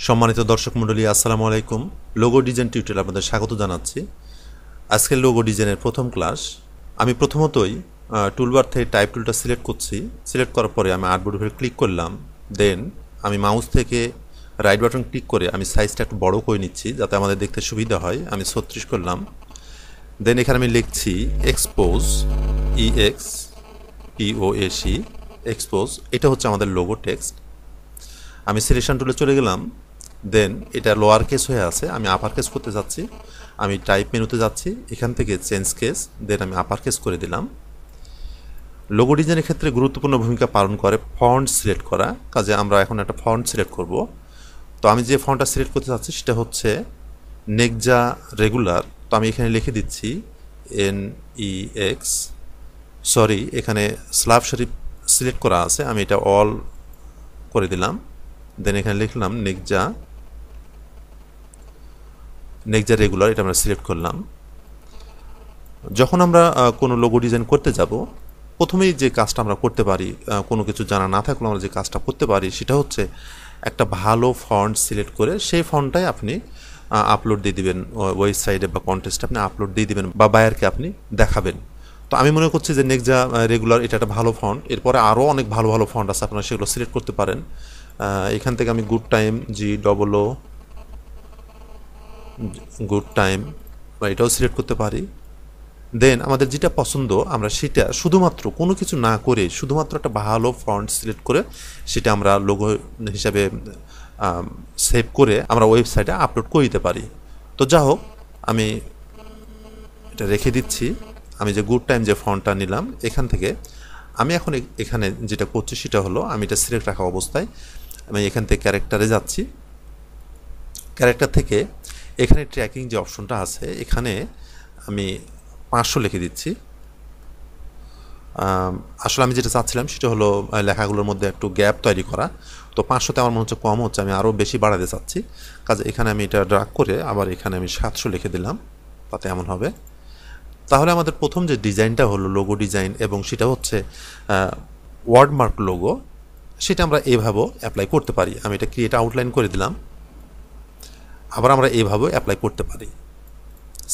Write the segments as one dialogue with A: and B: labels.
A: সম্মানিত দর্শক মণ্ডলী, আসসালামু আলাইকুম। লোগো ডিজাইন টিউটোরিয়ালে আপনাদের স্বাগত জানাচ্ছি। আজকের লোগো ডিজাইনের প্রথম ক্লাস। আমি প্রথমতই টুলবার থেকে টাইপ টুলটা সিলেক্ট করছি। সিলেক্ট করার পরে আমি আর্টবোর্ড উপরে ক্লিক করলাম। দেন আমি মাউস থেকে রাইট বাটন ক্লিক করে আমি সাইজটা একটু বড় করে নিচ্ছি যাতে আমাদের দেখতে সুবিধা হয়। আমি 36 করলাম। দেন এখানে আমি লিখছি এক্সপোজ, EXPOS, এক্সপোজ। এটা হচ্ছে আমাদের লোগো টেক্সট। আমি সিলেকশন টুলে চলে গেলাম। দেন এটা লোয়ার কেস হয়ে আছে, আমি আপার কেস করতে যাচ্ছি। আমি টাইপ মেনুতে যাচ্ছি, এখান থেকে চেঞ্জ কেস, দেন আমি আপার কেস করে দিলাম। লোগো ডিজাইনের ক্ষেত্রে গুরুত্বপূর্ণ ভূমিকা পালন করে ফন্ট সিলেক্ট করা। কাজে আমরা এখন একটা ফন্ট সিলেক্ট করব। তো আমি যে ফন্টটা সিলেক্ট করতে যাচ্ছি সেটা হচ্ছে নেকজা রেগুলার। তো আমি এখানে লিখে দিচ্ছি NEX, সরি এখানে স্ল্যাব শরীফ সিলেক্ট করা আছে, আমি এটা অল করে দিলাম। দেন এখানে লিখলাম নেকজা রেগুলার, এটা আমরা সিলেক্ট করলাম। যখন আমরা কোনো লোগো ডিজাইন করতে যাব, প্রথমেই যে কাজটা আমরা করতে পারি, কোনো কিছু জানা না থাকলেও আমরা যে কাজটা করতে পারি সেটা হচ্ছে একটা ভালো ফন্ট সিলেক্ট করে সেই ফন্টটাই আপনি আপলোড দিয়ে দিবেন ওয়েবসাইটে বা কন্টেস্টে আপনি আপলোড দিয়ে দিবেন বা বায়ারকে আপনি দেখাবেন। তো আমি মনে করছি যে নেকজা রেগুলার এটা একটা ভালো ফন্ট। এরপরে আরও অনেক ভালো ভালো ফন্ট আছে, আপনারা সেগুলো সিলেক্ট করতে পারেন। এখান থেকে আমি গুড টাইম বা এটাও সিলেক্ট করতে পারি। দেন আমাদের যেটা পছন্দ আমরা সেটা শুধুমাত্র কোনো কিছু না করে শুধুমাত্র একটা ভালো ফন্ট সিলেক্ট করে সেটা আমরা লোগো হিসাবে সেভ করে আমরা ওয়েবসাইটে আপলোড করে দিতে পারি। তো যা হোক, আমি এটা রেখে দিচ্ছি। আমি যে গুড টাইম যে ফন্টটা নিলাম, এখান থেকে আমি এখন এখানে যেটা করছি সেটা হলো আমি এটা সিলেক্ট রাখা অবস্থায় আমি এখান থেকে ক্যারেক্টারে যাচ্ছি। ক্যারেক্টার থেকে এখানে ট্র্যাকিং যে অপশনটা আছে এখানে আমি 500 লিখে দিচ্ছি। আসলে আমি যেটা চাচ্ছিলাম সেটা হলো লেখাগুলোর মধ্যে একটু গ্যাপ তৈরি করা। তো 500তে আমার মনে হচ্ছে কম হচ্ছে, আমি আরও বেশি বাড়াতে চাচ্ছি। কাজে এখানে আমি এটা ড্রাগ করে আবার এখানে আমি 700 লিখে দিলাম, তাতে এমন হবে। তাহলে আমাদের প্রথম যে ডিজাইনটা হলো লোগো ডিজাইন, এবং সেটা হচ্ছে ওয়ার্ডমার্ক লোগো, সেটা আমরা এভাবেও অ্যাপ্লাই করতে পারি। আমি এটা ক্রিয়েট আউটলাইন করে দিলাম। আবার আমরা এভাবেও অ্যাপ্লাই করতে পারি,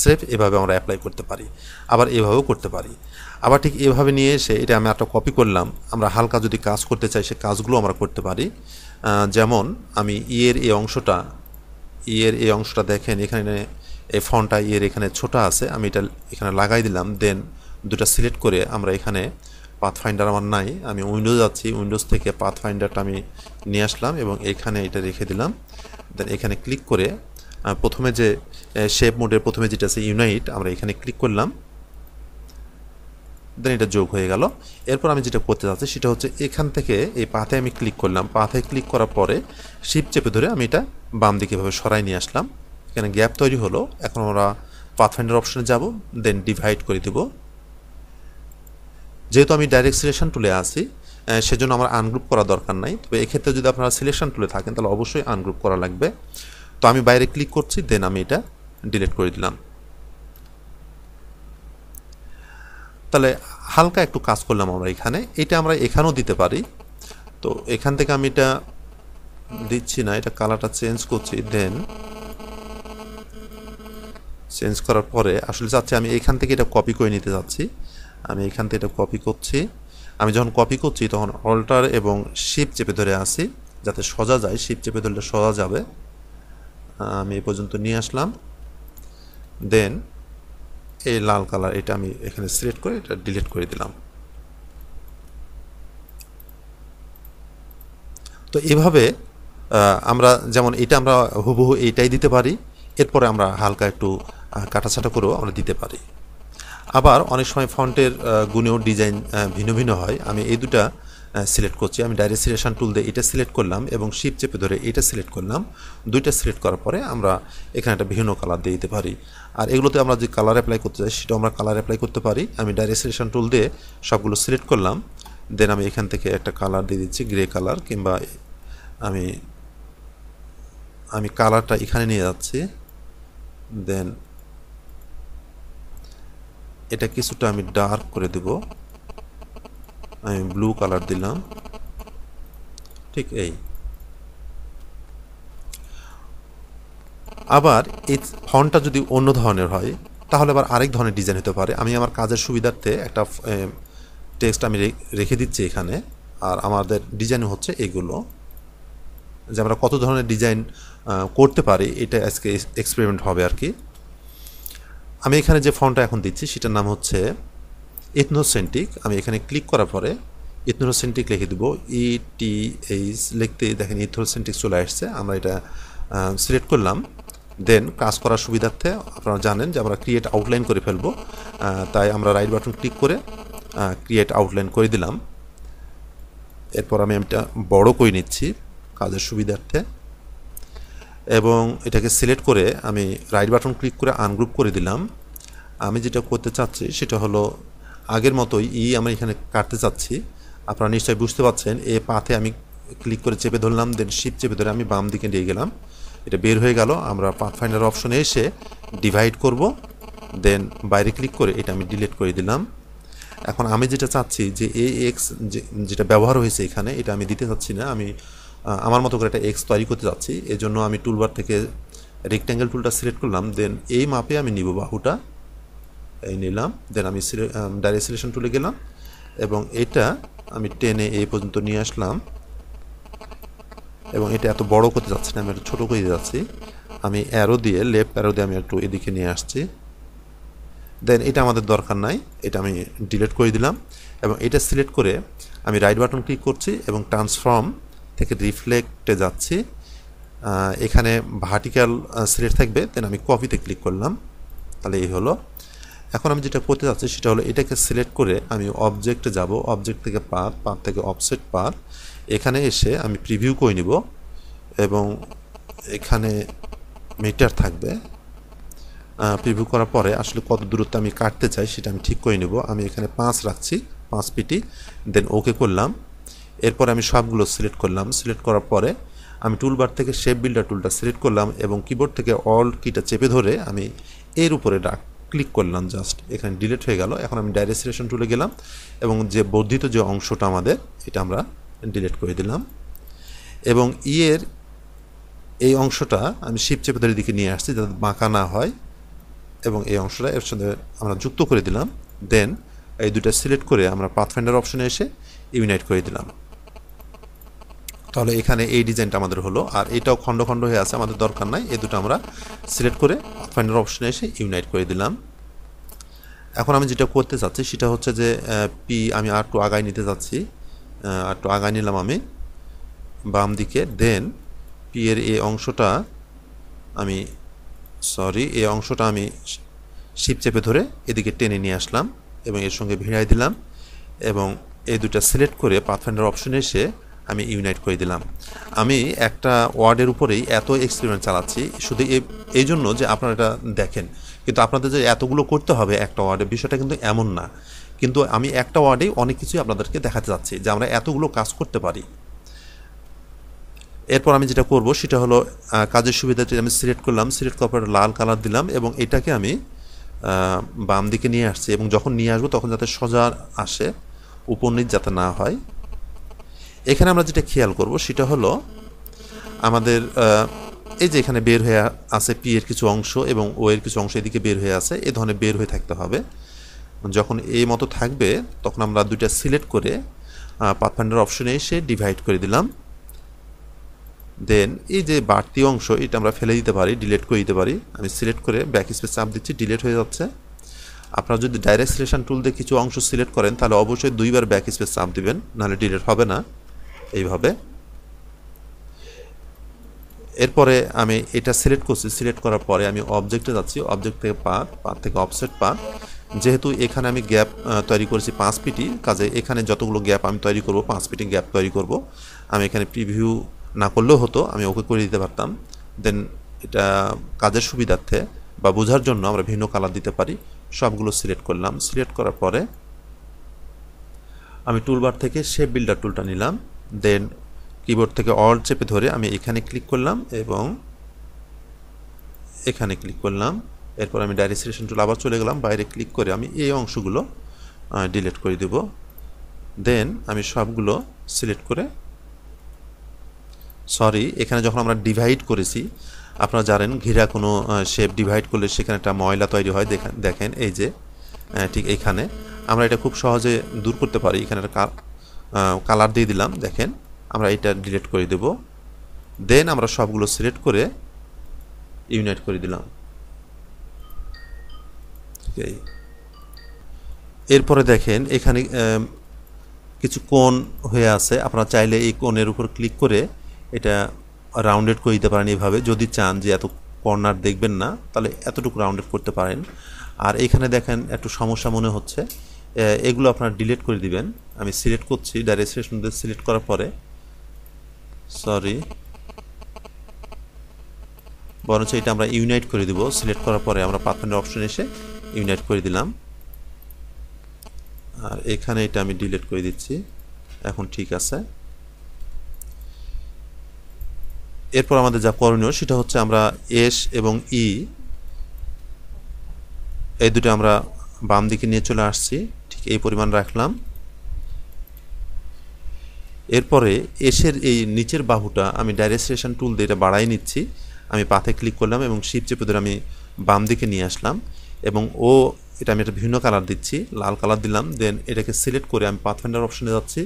A: স্রেফ এভাবে আমরা অ্যাপ্লাই করতে পারি, আবার এভাবেও করতে পারি। আবার ঠিক এভাবে নিয়ে এসে এটা আমি একটা কপি করলাম। আমরা হালকা যদি কাজ করতে চাই সে কাজগুলো আমরা করতে পারি। যেমন আমি ইয়ের এই অংশটা দেখেন, এখানে এই ফন্টটা ইয়ের এখানে ছোট আছে, আমি এটা এখানে লাগাই দিলাম। দেন দুটা সিলেক্ট করে আমরা এখানে পাথফাইন্ডার আমার নাই, আমি উইন্ডোজ যাচ্ছি, উইন্ডোজ থেকে পাথফাইন্ডারটা আমি নিয়ে আসলাম এবং এখানে এটা রেখে দিলাম। দেন এখানে ক্লিক করে প্রথমে যে শেপ মোডের প্রথমে যেটা আছে ইউনাইট, আমরা এখানে ক্লিক করলাম। দেন এটা যোগ হয়ে গেল। এরপর আমি যেটা করতে যাচ্ছি সেটা হচ্ছে এখান থেকে এই পাথে আমি ক্লিক করলাম। পাথে ক্লিক করার পরে শিপ চেপে ধরে আমি এটা বাম দিকে এভাবে সরাই নিয়ে আসলাম। এখানে গ্যাপ তৈরি হলো। এখন আমরা পাথফাইন্ডার অপশনে যাব, দেন ডিভাইড করে দেব। যেহেতু আমি ডাইরেক্ট সিলেকশন টুলে আছি সেজন্য আমার আনগ্রুপ করা দরকার নাই। তবে এক্ষেত্রে যদি আপনারা সিলেকশন টুলে থাকেন তাহলে অবশ্যই আনগ্রুপ করা লাগবে। তো আমি বাইরে ক্লিক করছি, দেন আমি এটা ডিলিট করে দিলাম। তাহলে হালকা একটু কাজ করলাম আমরা এখানে, এটা আমরা এখানেও দিতে পারি। তো এখান থেকে আমি এটা দিচ্ছি না, এটা কালারটা চেঞ্জ করছি। দেন চেঞ্জ করার পরে আসলে চাচ্ছি আমি এখান থেকে এটা কপি করে নিতে যাচ্ছি। আমি এখান থেকে এটা কপি করছি। আমি যখন কপি করছি তখন অল্টার এবং শিপ চেপে ধরে আসি যাতে সোজা যায়। শিপ চেপে ধরলে সোজা যাবে। আমি এই পর্যন্ত নিয়ে আসলাম। দেন এই লাল কালার এটা আমি এখানে সিলেক্ট করে এটা ডিলিট করে দিলাম। তো এভাবে আমরা যেমন এটা আমরা হুবহু এইটাই দিতে পারি, এরপরে আমরা হালকা একটু কাটাছাটা করেও আমরা দিতে পারি। আবার অনেক সময় ফন্টের গুণেও ডিজাইন ভিন্ন ভিন্ন হয়। আমি এই দুটা সিলেক্ট করছি। আমি ডাইরেক্ট সিলেকশন টুল দিয়ে এটা সিলেক্ট করলাম এবং শিপ চেপে ধরে এটা সিলেক্ট করলাম। দুইটা সিলেক্ট করার পরে আমরা এখানে একটা বিভিন্ন কালার দিয়ে দিতে পারি। আর এগুলোতে আমরা যে কালার অ্যাপ্লাই করতে চাই সেটাও আমরা কালার অ্যাপ্লাই করতে পারি। আমি ডাইরেক্ট সিলেকশন টুল দিয়ে সবগুলো সিলেক্ট করলাম। দেন আমি এখান থেকে একটা কালার দিয়ে দিচ্ছি, গ্রে কালার, কিংবা আমি কালারটা এখানে নিয়ে যাচ্ছি। দেন এটা কিছুটা আমি ডার্ক করে দেব। আমি ব্লু কালার দিলাম, ঠিক এই। আবার এই ফন্টটা যদি অন্য ধরনের হয় তাহলে আবার আরেক ধরনের ডিজাইন হতে পারে। আমি আমার কাজের সুবিধার্থে একটা টেক্সট আমি রেখে দিচ্ছি এখানে। আর আমাদের ডিজাইন হচ্ছে এগুলো, যে আমরা কত ধরনের ডিজাইন করতে পারি এটা আজকে এক্সপেরিমেন্ট হবে আর কি। আমি এখানে যে ফন্টটা এখন দিচ্ছি সেটার নাম হচ্ছে ইথনোসেন্ট্রিক। আমি এখানে ক্লিক করার পরে ইথনোসেন্ট্রিক লিখে দেবো, ETH লিখতে দেখেন ইথনোসেন্ট্রিক চলে আসছে। আমরা এটা সিলেক্ট করলাম। দেন কাজ করার সুবিধার্থে আপনারা জানেন যে আমরা ক্রিয়েট আউটলাইন করে ফেলবো, তাই আমরা রাইট বাটন ক্লিক করে ক্রিয়েট আউটলাইন করে দিলাম। এরপর আমি এটা বড় করে নিচ্ছি কাজের সুবিধার্থে, এবং এটাকে সিলেক্ট করে আমি রাইট বাটন ক্লিক করে আনগ্রুপ করে দিলাম। আমি যেটা করতে চাচ্ছি সেটা হলো আগের মতোই আমি এখানে কাটতে চাচ্ছি। আপনারা নিশ্চয়ই বুঝতে পারছেন, এই পাথে আমি ক্লিক করে চেপে ধরলাম, দেন শিফট চেপে ধরে আমি বাম দিকে নিয়ে গেলাম, এটা বের হয়ে গেল। আমরা পাথ ফাইন্ডার অপশনে এসে ডিভাইড করব, দেন বাইরে ক্লিক করে এটা আমি ডিলিট করে দিলাম। এখন আমি যেটা চাচ্ছি যে এক্স যেটা ব্যবহার হয়েছে এখানে, এটা আমি দিতে চাচ্ছি না। আমি আমার মতো করে একটা এক্স তৈরি করতে চাচ্ছি। এজন্য আমি টুলবার থেকে রেক্ট্যাঙ্গেল টুলটা সিলেক্ট করলাম, দেন এই মাপে আমি নিব বাহুটা, এই নিলাম। দেন আমি ডাইরেক্ট সিলেকশন টুলে গেলাম এবং এটা আমি টেনে এই পর্যন্ত নিয়ে আসলাম, এবং এটা এত বড় করতে যাচ্ছি না, আমি একটু ছোটো করে যাচ্ছি। আমি অ্যারো দিয়ে, লেফট অ্যারো দিয়ে আমি একটু এদিকে নিয়ে আসছি। দেন এটা আমাদের দরকার নাই, এটা আমি ডিলিট করে দিলাম। এবং এটা সিলেক্ট করে আমি রাইট বাটন ক্লিক করছি এবং ট্রান্সফর্ম থেকে রিফ্লেক্টে যাচ্ছি। এখানে ভার্টিক্যাল সিলেক্ট থাকবে, দেন আমি কপিতে ক্লিক করলাম, তাহলে এই হলো। এখন আমি যেটা করতে যাচ্ছি সেটা হলো এটাকে সিলেক্ট করে আমি অবজেক্টে যাব, অবজেক্ট থেকে পাথ থেকে অফসেট পাথ, এখানে এসে আমি প্রিভিউ করে নিব এবং এখানে মিটার থাকবে। প্রিভিউ করার পরে আসলে কত দূরত্ব আমি কাটতে চাই সেটা আমি ঠিক করে নেব। আমি এখানে 5 রাখছি, 5 পিটি, দেন ওকে করলাম। এরপরে আমি সবগুলো সিলেক্ট করলাম। সিলেক্ট করার পরে আমি টুলবার থেকে শেপ বিল্ডার টুলটা সিলেক্ট করলাম এবং কিবোর্ড থেকে অল্ট কিটা চেপে ধরে আমি এর উপরে ক্লিক করলাম, জাস্ট এখানে ডিলিট হয়ে গেল। এখন আমি ডাইরেক্ট সিলেকশন টুলে গেলাম এবং যে বর্ধিত যে অংশটা আমাদের, এটা আমরা ডিলিট করে দিলাম। এবং এর এই অংশটা আমি শিফট চেপে ধরে দিকে নিয়ে আসছি যাতে বাঁকা না হয়, এবং এই অংশটা এর সাথে আমরা যুক্ত করে দিলাম। দেন এই দুটো সিলেক্ট করে আমরা পাথফাইন্ডার অপশনে এসে ইউনাইট করে দিলাম। তাহলে এখানে এই ডিজাইনটা আমাদের হলো। আর এটাও খণ্ড খণ্ড হয়ে আছে, আমাদের দরকার নাই। এই দুটো আমরা সিলেক্ট করে পাথফাইন্ডার অপশনে এসে ইউনাইট করে দিলাম। এখন আমি যেটা করতে চাচ্ছি সেটা হচ্ছে যে আমি আর একটু আগায় নিতে চাচ্ছি। আর একটু আগায় নিলাম আমি বাম দিকে। দেন এর এই অংশটা আমি এই অংশটা আমি শিপ চেপে ধরে এদিকে টেনে নিয়ে আসলাম এবং এর সঙ্গে ভিড়াই দিলাম, এবং এই দুটো সিলেক্ট করে পাথফাইন্ডার অপশনে এসে আমি ইউনাইট করে দিলাম। আমি একটা ওয়ার্ডের উপরেই এত এক্সপেরিমেন্ট চালাচ্ছি শুধু এই জন্য যে আপনারা এটা দেখেন, কিন্তু আপনাদের যে এতগুলো করতে হবে একটা ওয়ার্ডে, বিষয়টা কিন্তু এমন না। কিন্তু আমি একটা ওয়ার্ডেই অনেক কিছুই আপনাদেরকে দেখাতে চাচ্ছি যে আমরা এতগুলো কাজ করতে পারি। এরপর আমি যেটা করব সেটা হলো কাজের সুবিধাটি আমি সিলেক্ট করলাম, সিলেক্ট করার পর লাল কালার দিলাম এবং এটাকে আমি বাম দিকে নিয়ে আসছি, এবং যখন নিয়ে আসবো তখন যাতে সোজা আসে, উপর নিচ যাতে না হয়। এখানে আমরা যেটা খেয়াল করব সেটা হলো আমাদের এই যে এখানে বের হয়ে আছে পি এর কিছু অংশ এবং ও এর কিছু অংশ এদিকে বের হয়ে আছে, এই ধরনের বের হয়ে থাকতে হবে। যখন এই মতো থাকবে তখন আমরা দুইটা সিলেক্ট করে পাথফাইন্ডার অপশনে এসে ডিভাইড করে দিলাম। দেন এই যে বাড়তি অংশ এটা আমরা ফেলে দিতে পারি, ডিলিট করে দিতে পারি। আমি সিলেক্ট করে ব্যাক স্পেস চাপ দিচ্ছি, ডিলিট হয়ে যাচ্ছে। আপনারা যদি ডাইরেক্ট সিলেকশন টুল দিয়ে কিছু অংশ সিলেক্ট করেন তাহলে অবশ্যই 2 বার ব্যাক স্পেস চাপ দিবেন, নাহলে ডিলিট হবে না। এইভাবে এরপরে আমি এটা সিলেক্ট করছি, সিলেক্ট করার পরে আমি অবজেক্টে যাচ্ছি, অবজেক্ট থেকে পাথ থেকে অফসেট পাথ। যেহেতু এখানে আমি গ্যাপ তৈরি করেছি 5 পিটি, কাজে এখানে যতগুলো গ্যাপ আমি তৈরি করব 5 পিটি গ্যাপ তৈরি করব। আমি এখানে প্রিভিউ না করলেও হতো, আমি ওকে করে দিতে পারতাম। দেন এটা কাজের সুবিধার্থে বা বোঝার জন্য আমরা ভিন্ন কালার দিতে পারি। সবগুলো সিলেক্ট করলাম। সিলেক্ট করার পরে আমি টুলবার থেকে শেপ বিল্ডার টুলটা নিলাম, দেন কিবোর্ড থেকে অল্ট চেপে ধরে আমি এখানে ক্লিক করলাম এবং এখানে ক্লিক করলাম। এরপর আমি ডাইরেক্ট সিলেকশন টুল আবার চলে গেলাম, বাইরে ক্লিক করে আমি এই অংশগুলো ডিলিট করে দেব। দেন আমি সবগুলো সিলেক্ট করে সরি, এখানে যখন আমরা ডিভাইড করেছি, আপনারা জানেন ঘিরা কোনো শেপ ডিভাইড করলে সেখানে একটা ময়লা তৈরি হয়। দেখেন এই যে ঠিক এইখানে আমরা এটা খুব সহজে দূর করতে পারি। এখানে একটা কালার দিয়ে দিলাম, দেখেন আমরা এটা ডিলিট করে দেব। দেন আমরা সবগুলো সিলেক্ট করে ইউনাইট করে দিলাম। এরপরে দেখেন এখানে কিছু কোণ হয়ে আছে। আপনারা চাইলে এই কোণের উপর ক্লিক করে এটা রাউন্ডেড করে দিতে পারেন এইভাবে। যদি চান যে এত কর্নার দেখবেন না, তাহলে এতটুকু রাউন্ডেড করতে পারেন। আর এখানে দেখেন একটু সমস্যা মনে হচ্ছে, এগুলো আপনারা ডিলিট করে দিবেন। আমি সিলেক্ট করছি, ডাইরেক্ট সিলেকশন দিয়ে সিলেক্ট করার পরে, সরি, বরঞ্চ এটা আমরা ইউনাইট করে দিব। সিলেক্ট করার পরে আমরা পাথরের অপশনে এসে ইউনাইট করে দিলাম। আর এখানে এটা আমি ডিলিট করে দিচ্ছি। এখন ঠিক আছে। এরপর আমাদের যা করণীয় সেটা হচ্ছে আমরা এস এবং ই এই দুটো আমরা বাম দিকে নিয়ে চলে আসছি, ঠিক এই পরিমাণ রাখলাম। এরপরে এসের এই নিচের বাহুটা আমি ডাইরেক্ট সিলেকশন টুল দিয়ে এটা বাড়াই নিচ্ছি। আমি পাথে ক্লিক করলাম এবং শিফট চেপে ধরে আমি বাম দিকে নিয়ে আসলাম এবং এটা আমি একটা ভিন্ন কালার দিচ্ছি, লাল কালার দিলাম। দেন এটাকে সিলেক্ট করে আমি পাথ ফাইন্ডার অপশনে যাচ্ছি,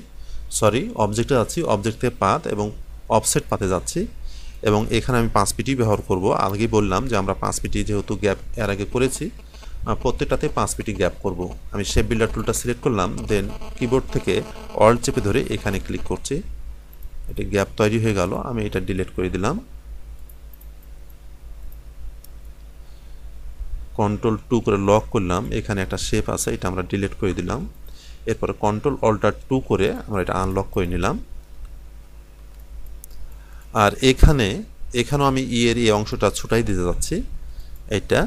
A: সরি অবজেক্টে যাচ্ছি, অবজেক্ট থেকে পাথ এবং অফসেট পাথে যাচ্ছি এবং এখানে আমি 5 পিটি ব্যবহার করব। আগেই বললাম যে আমরা 5 পিটি যেহেতু গ্যাপ এর আগে করেছি, প্রত্যেকটাতে 5 পিটি গ্যাপ করব। আমি শেপ বিল্ডার টুলটা সিলেক্ট করলাম, দেন কিবোর্ড থেকে অল্ট চেপে ধরে এখানে ক্লিক করছি। এটা গ্যাপ তৈরি হয়ে গেল, আমি এটা ডিলিট করে দিলাম। কন্ট্রোল 2 করে লক করলাম, এখানে একটা শেপ আছে, এটা আমরা ডিলিট করে দিলাম। এরপরে কন্ট্রোল অল্টার 2 করে আমরা এটা আনলক করে নিলাম। আর এখানেও আমি এর এই অংশটা ছোটাই দিতে যাচ্ছি। এটা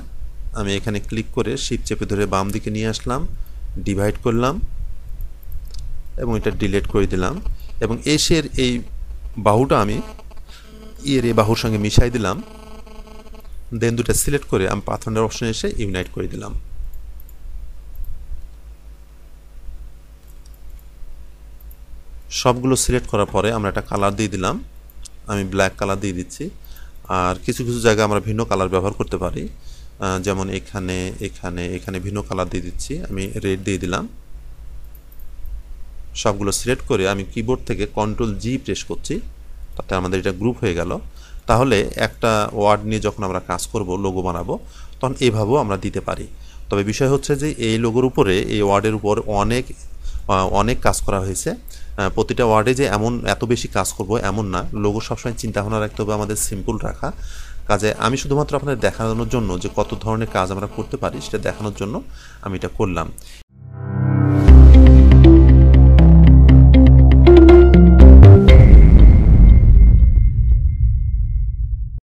A: আমি এখানে ক্লিক করে শিফট চেপে ধরে বাম দিকে নিয়ে আসলাম, ডিভাইড করলাম এবং এটা ডিলিট করে দিলাম এবং এসের এই বাহুটা আমি এর এই বাহুর সঙ্গে মিশাই দিলাম। দেন দুটো সিলেক্ট করে আমি পাথ ফাইন্ডার অপশনে এসে ইউনাইট করে দিলাম। সবগুলো সিলেক্ট করার পরে আমরা একটা কালার দিয়ে দিলাম, আমি ব্ল্যাক কালার দিয়ে দিচ্ছি। আর কিছু কিছু জায়গায় আমরা ভিন্ন কালার ব্যবহার করতে পারি, যেমন এখানে এখানে এখানে ভিন্ন কালার দিয়ে দিচ্ছি, আমি রেড দিয়ে দিলাম। সবগুলো সিলেক্ট করে আমি কিবোর্ড থেকে কন্ট্রোল জি প্রেস করছি, তাতে আমাদের এটা গ্রুপ হয়ে গেল। তাহলে একটা ওয়ার্ড নিয়ে যখন আমরা কাজ করব, লোগো বানাবো, তখন এইভাবেও আমরা দিতে পারি। তবে বিষয় হচ্ছে যে এই লোগোর উপরে, এই ওয়ার্ডের উপর অনেক কাজ করা হয়েছে। প্রতিটা ওয়ার্ডে যে এত বেশি কাজ করব এমন না। লোগো সবসময় চিন্তা ভাবনা রাখতে হবে আমাদের সিম্পল রাখা। কাজে আমি শুধুমাত্র আপনাদের দেখানোর জন্য যে কত ধরনের কাজ আমরা করতে পারি সেটা দেখানোর জন্য আমি এটা করলাম।